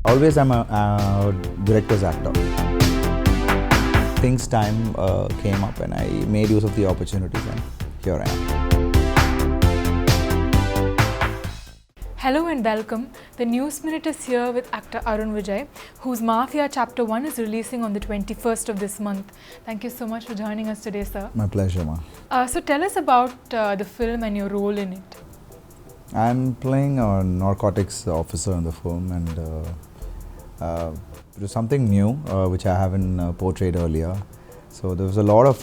Always I'm a director's actor. Things time came up and I made use of the opportunities and here I am. Hello and welcome. The News Minute is here with actor Arun Vijay, whose Mafia Chapter 1 is releasing on the 21st of this month. Thank you so much for joining us today, sir. My pleasure, ma. So tell us about the film and your role in it. I'm playing a narcotics officer in the film and it was something new which I haven't portrayed earlier. So there was a lot of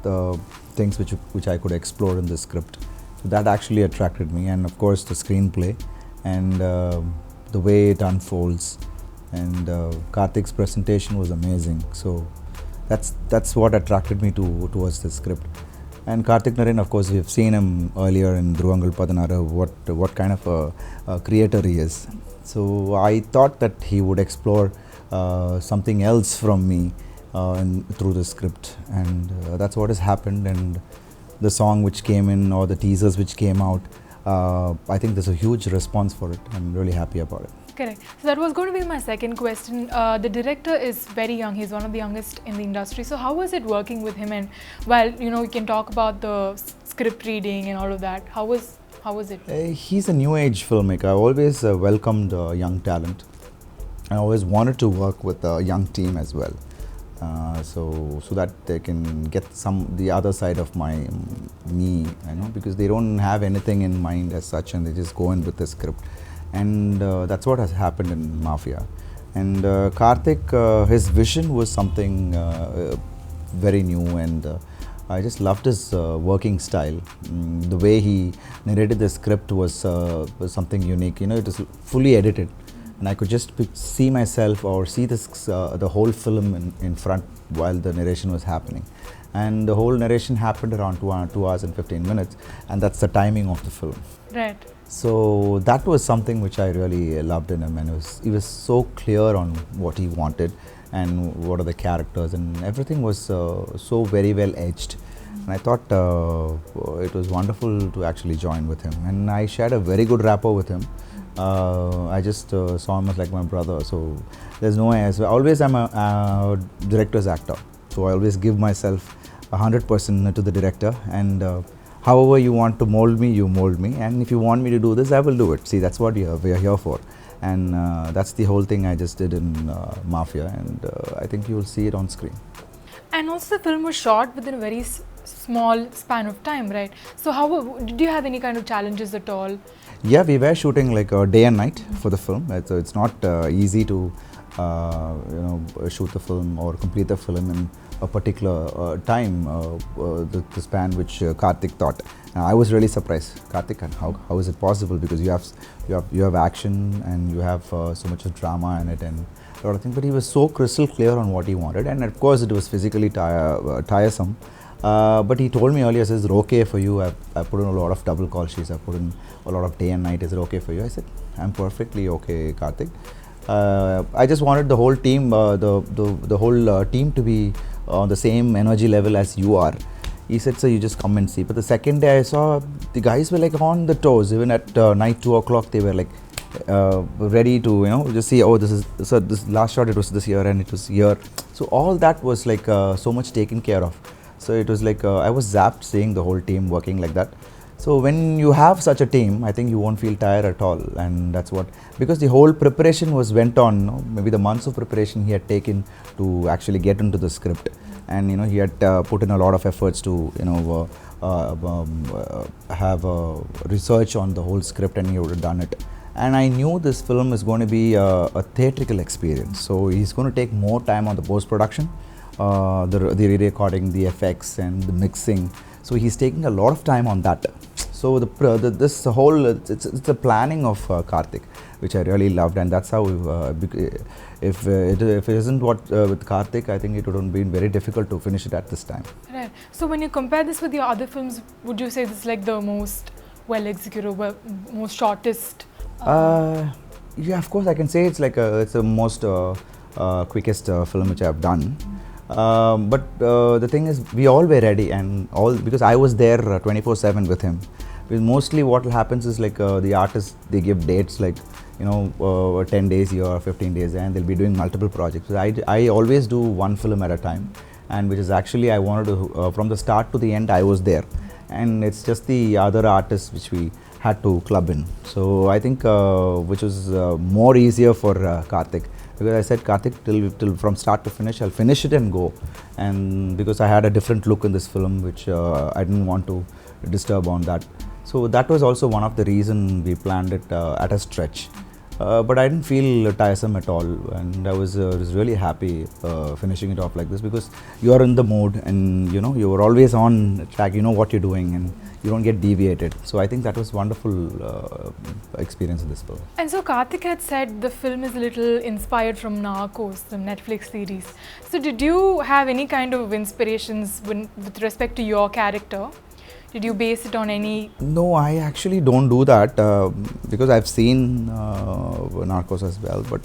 the things which I could explore in the script. So that actually attracted me, and of course the screenplay and the way it unfolds, and Karthik's presentation was amazing. So that's what attracted me towards the script. And Karthick Naren, of course, we've seen him earlier in Dhuvangal Padanara, what kind of a creator he is. So I thought that he would explore something else from me through the script, and that's what has happened. And the song which came in, or the teasers which came out, I think there's a huge response for it. I'm really happy about it. Correct. So that was going to be my second question. The director is very young. He's one of the youngest in the industry. So how was it working with him? And while we can talk about the script reading and all of that, how was it? He's a new age filmmaker. I always welcomed young talent. I always wanted to work with a young team as well, so that they can get the other side of me, because they don't have anything in mind as such, and they just go in with the script. And that's what has happened in Mafia. And Karthik, his vision was something very new, and I just loved his working style. The way he narrated the script was something unique. It was fully edited, and I could just see myself or see the whole film in front while the narration was happening. And the whole narration happened around 2 hours and 15 minutes, and that's the timing of the film. Right. So that was something which I really loved in him, and he was so clear on what he wanted and what are the characters, and everything was so very well edged. And I thought it was wonderful to actually join with him, and I shared a very good rapport with him. I just saw him as like my brother, so there's no way. Always I'm a director's actor, so I always give myself 100% to the director, and however you want to mold me, you mold me, and if you want me to do this, I will do it. See, that's what we are here for, and that's the whole thing I just did in Mafia, and I think you will see it on screen. And also the film was shot within a very small span of time, right? So did you have any kind of challenges at all? Yeah, we were shooting like day and night for the film, so it's not easy to shoot the film or complete the film in a particular time, the span which Karthik thought. I was really surprised, Karthik, how is it possible? Because you have action and you have so much of drama in it and a lot of things. But he was so crystal clear on what he wanted, and of course it was physically tiresome. But he told me earlier, says, okay for you, I put in a lot of double call sheets, I put in a lot of day and night, is it okay for you? I said, I'm perfectly okay, Karthik. I just wanted the whole team, the whole team to be on the same energy level as you are. He said, so you just come and see. But the second day I saw, the guys were like on the toes. Even at night 2 o'clock, they were like ready to, just see, oh, this last shot, it was this year and it was here. So all that was like so much taken care of. So it was like, I was zapped seeing the whole team working like that. So when you have such a team, I think you won't feel tired at all, and that's what, because the whole preparation went on, maybe the months of preparation he had taken to actually get into the script, and he had put in a lot of efforts to have research on the whole script, and he would have done it. And I knew this film is going to be a theatrical experience, so he's going to take more time on the post-production, the re-recording, the effects and the mixing. So he's taking a lot of time on that. So this whole, it's the planning of Karthik, which I really loved, and that's how if it isn't with Karthik, I think it would have been very difficult to finish it at this time. Right. So when you compare this with your other films, would you say this is like the most well executed, most shortest? Yeah, of course I can say it's the most quickest film which I've done. But the thing is, we all were ready, and because I was there 24/7 with him. Because mostly what happens is like the artists, they give dates like, 10 days here, 15 days there, and they'll be doing multiple projects. So I always do one film at a time, and which is actually I wanted to, from the start to the end, I was there. And it's just the other artists which we had to club in. So I think which was more easier for Karthik, because I said, Karthik, till from start to finish, I'll finish it and go. And because I had a different look in this film, which I didn't want to disturb on that. So that was also one of the reason we planned it at a stretch. But I didn't feel tiresome at all, and I was really happy finishing it off like this, because you are in the mood, and you are always on track, you know what you're doing, and you don't get deviated. So I think that was wonderful experience in this film. And so Karthik had said the film is a little inspired from Narcos, the Netflix series. So did you have any kind of inspirations with respect to your character? Did you base it on any? No, I actually don't do that because I've seen Narcos as well. But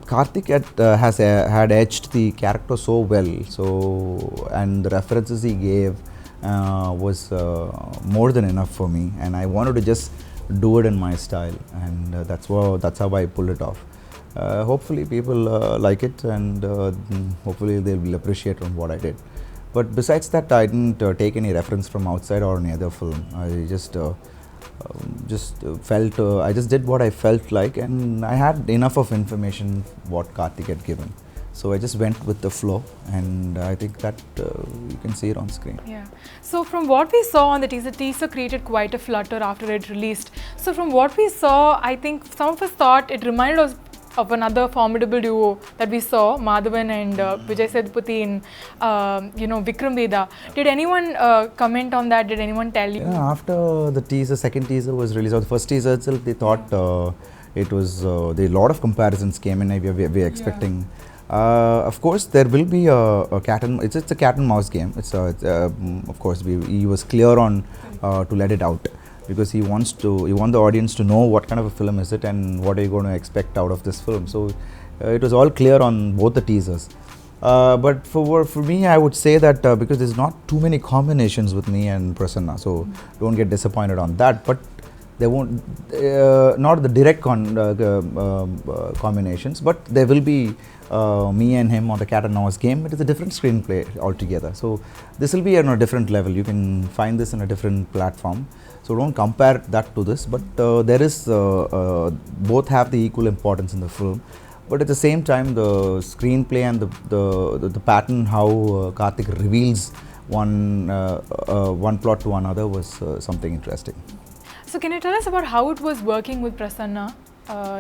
Karthik had etched the character so well. So, and the references he gave was more than enough for me. And I wanted to just do it in my style, and that's how I pulled it off. Hopefully, people like it, and hopefully they will appreciate on what I did. But besides that, I didn't take any reference from outside or any other film. I just felt, I just did what I felt like, and I had enough of information what Karthik had given. So I just went with the flow, and I think that you can see it on screen. Yeah. So from what we saw on the teaser created quite a flutter after it released. So from what we saw, I think some of us thought it reminded us of another formidable duo that we saw, Madhavan and Vijay Sethupathi in, Vikram Vedha. Did anyone comment on that? Did anyone tell you? Yeah, after the second teaser was released, or the first teaser itself, they thought it was, a lot of comparisons came in, we were expecting. Of course, there will be a cat and, it's a cat and mouse game. Of course, he was clear on to let it out, because he want the audience to know what kind of a film is it and what are you going to expect out of this film. So it was all clear on both the teasers. But for me, I would say that because there's not too many combinations with me and Prasanna, so don't get disappointed on that. But there won't, not the direct combinations, but there will be me and him on the cat and mouse game. It is a different screenplay altogether. So this will be on a different level. You can find this in a different platform. So don't compare that to this, but there is, both have the equal importance in the film. But at the same time, the screenplay and the pattern how Karthik reveals one plot to another was something interesting. So can you tell us about how it was working with Prasanna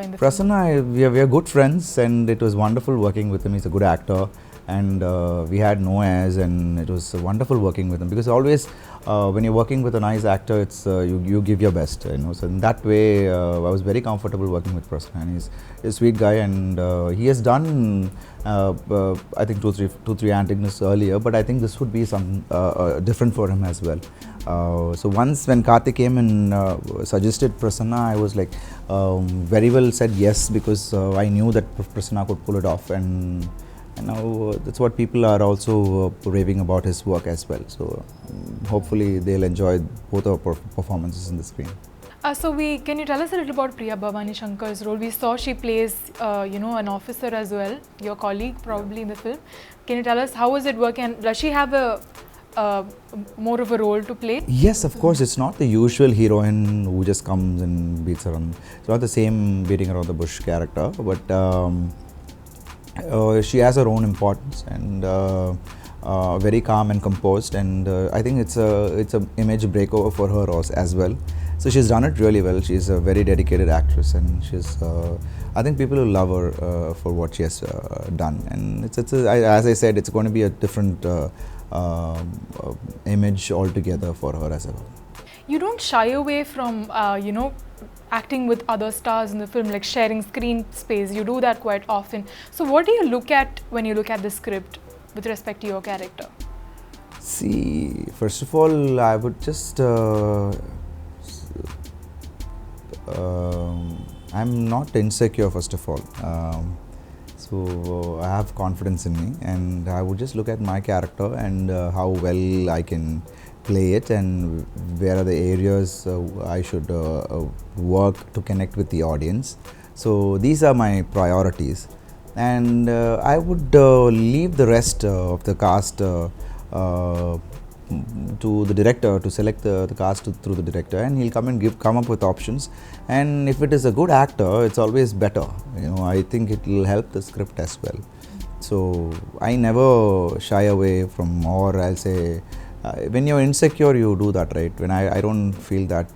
in the Prasanna, we are good friends, and it was wonderful working with him. He's a good actor, and we had no airs, and it was wonderful working with him, because always when you're working with a nice actor, it's you give your best, So in that way, I was very comfortable working with Prasanna, and he's a sweet guy, and he has done I think two, three antagonists earlier, but I think this would be some different for him as well. So once when Karthik came and suggested Prasanna, I was like very well said yes, because I knew that Prasanna could pull it off, and now that's what people are also raving about his work as well. So hopefully they'll enjoy both our performances in the screen. So can you tell us a little about Priya Bhavani Shankar's role? We saw she plays, an officer as well, your colleague probably in the film. Can you tell us how was it working? And does she have more of a role to play? Yes, of course. It's not the usual heroine who just comes and beats around. It's not the same beating around the bush character, but she has her own importance, and very calm and composed, and I think it's a image breakover for her as well. So she's done it really well. She's a very dedicated actress, and she's I think people will love her for what she has done. And as I said, it's going to be a different image altogether for her as well. You don't shy away from acting with other stars in the film, like sharing screen space. You do that quite often. So what do you look at when you look at the script with respect to your character? See, first of all, I would just I'm not insecure, first of all. So I have confidence in me, and I would just look at my character and how well I can play it and where are the areas I should work to connect with the audience. So these are my priorities, and I would leave the rest of the cast to the director to select the cast through the director, and he'll come up with options. And if it is a good actor, it's always better. I think it will help the script as well. So I never shy away from, or I'll say, when you're insecure, you do that, right? When I don't feel that,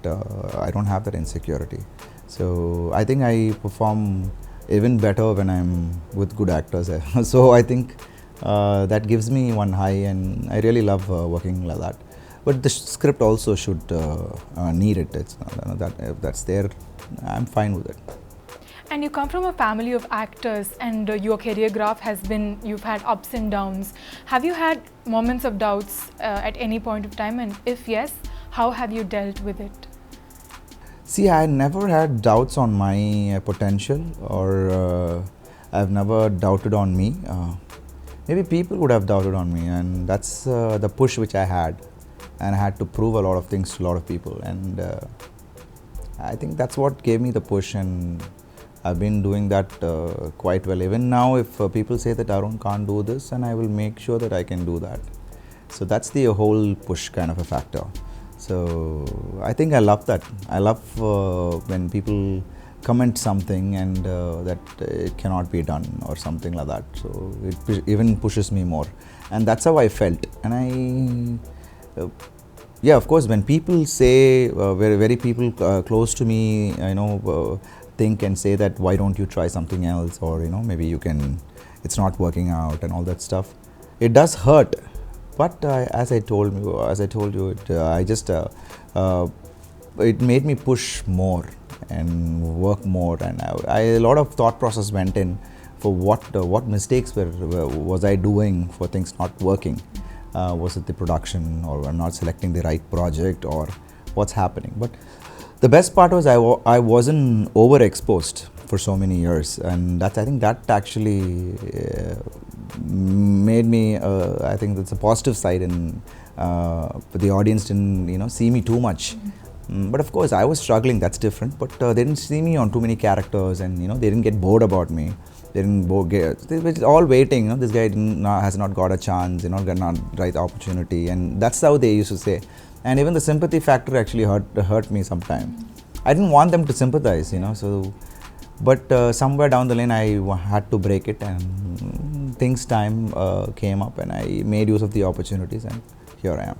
I don't have that insecurity. So I think I perform even better when I'm with good actors. So I think that gives me one high, and I really love working like that. But the script also should need it. It's not, that if that's there, I'm fine with it. And you come from a family of actors, and your career graph has been, you've had ups and downs. Have you had moments of doubts at any point of time? And if yes, how have you dealt with it? See, I never had doubts on my potential, or I've never doubted on me. Maybe people would have doubted on me, and that's the push which I had. And I had to prove a lot of things to a lot of people. And I think that's what gave me the push, and I've been doing that quite well. Even now, if people say that Arun can't do this, and I will make sure that I can do that. So that's the whole push kind of a factor. So I think I love that. I love when people comment something and that it cannot be done or something like that. So it even pushes me more. And that's how I felt. And yeah, of course, when people say, very people close to me, think and say that, why don't you try something else, or maybe you can, it's not working out and all that stuff. It does hurt, but as I told you, it made me push more and work more, and a lot of thought process went in for what mistakes was I doing for things not working. Was it the production, or not selecting the right project, or what's happening? But the best part was I wasn't overexposed for so many years, and I think that actually made me. I think that's a positive side, and the audience didn't see me too much. But of course, I was struggling. That's different. But they didn't see me on too many characters, and they didn't get bored about me. They were all waiting. This guy has not got a chance. Got not right opportunity, and that's how they used to say. And even the sympathy factor actually hurt me sometimes. I didn't want them to sympathize, So, but somewhere down the lane, I had to break it, and time came up, and I made use of the opportunities, and here I am.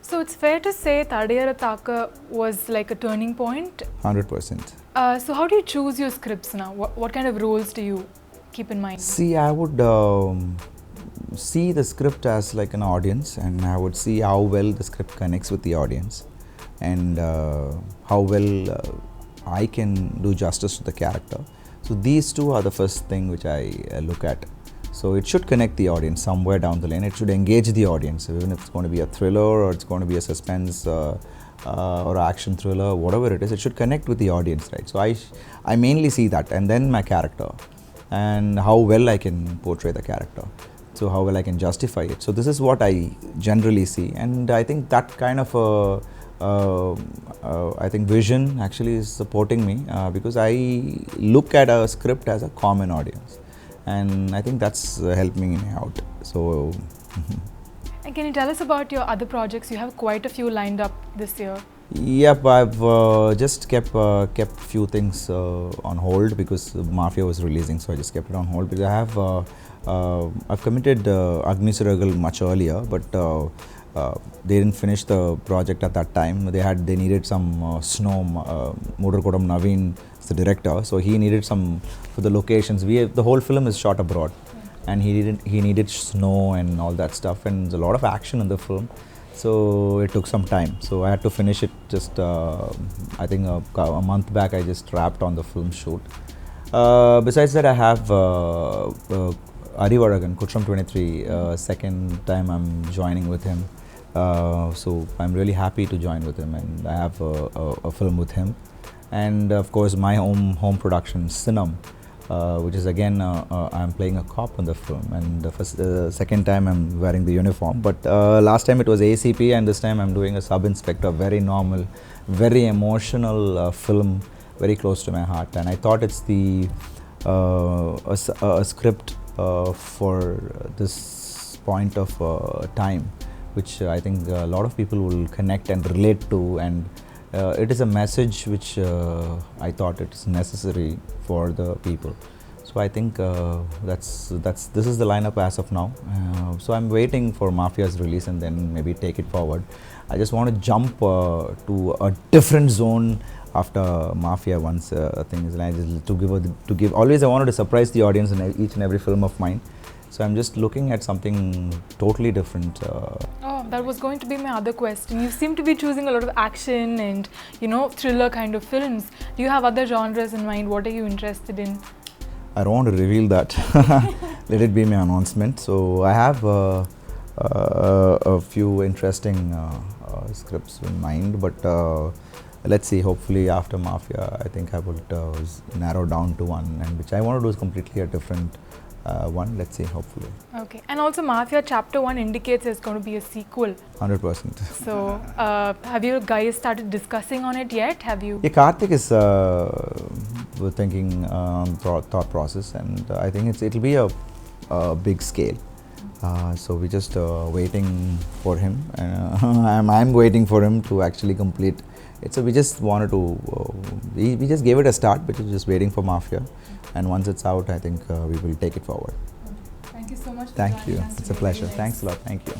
So it's fair to say Thadiyara Taka was like a turning point? 100%. So how do you choose your scripts now? What kind of roles do you keep in mind? See, I would see the script as like an audience, and I would see how well the script connects with the audience, and how well I can do justice to the character. So these two are the first thing which I look at. So it should connect the audience somewhere down the lane. It should engage the audience, even if it's going to be a thriller, or it's going to be a suspense or action thriller, whatever it is. It should connect with the audience, right? So I mainly see that, and then my character, and how well I can portray the character. So how well I can justify it. So this is what I generally see, and I think that kind of I think vision actually is supporting me, because I look at a script as a common audience, and I think that's helped me out. So. And can you tell us about your other projects? You have quite a few lined up this year. Yep, I've just kept few things on hold because Mafia was releasing, so I just kept it on hold. Because I've committed Agnisuragal much earlier, but they didn't finish the project at that time. They needed some snow. Mudarkodam Naveen is the director, so he needed some for the locations. The whole film is shot abroad, and he needed snow and all that stuff, and there's a lot of action in the film. So it took some time. So I had to finish it just, I think a month back I just wrapped on the film shoot. Besides that, I have Arivaragan, Kutram 23, second time I'm joining with him. So I'm really happy to join with him, and I have a film with him. And of course my home production, Sinam. which is again I'm playing a cop in the film, and the second time I'm wearing the uniform. But last time it was ACP, and this time I'm doing a sub-inspector. Very normal, very emotional film, very close to my heart. And I thought it's a script for this point of time, which I think a lot of people will connect and relate to, and it is a message which I thought it is necessary for the people. So I think this is the lineup as of now. So I'm waiting for Mafia's release and then maybe take it forward. I just want to jump to a different zone after Mafia once things, and I just to give always I wanted to surprise the audience in each and every film of mine. So I'm just looking at something totally different. Oh, that was going to be my other question. You seem to be choosing a lot of action and, you know, thriller kind of films. Do you have other genres in mind? What are you interested in? I don't want to reveal that. Let it be my announcement. So I have a few interesting scripts in mind, but let's see. Hopefully after Mafia, I think I would narrow down to one, and which I want to do is completely a different one. Let's see, hopefully. Okay. And also Mafia Chapter 1 indicates there's going to be a sequel. 100%. So have you guys started discussing on it yet? Have you? Yeah, Kartik is thinking thought process, and I think it'll be a big scale. So we're just waiting for him. I'm waiting for him to actually complete it. So we just wanted to, we just gave it a start, but we're just waiting for Mafia. And once it's out, I think we will take it forward. Thank you so much. Thank you. It's a pleasure. Thanks a lot. Thank you.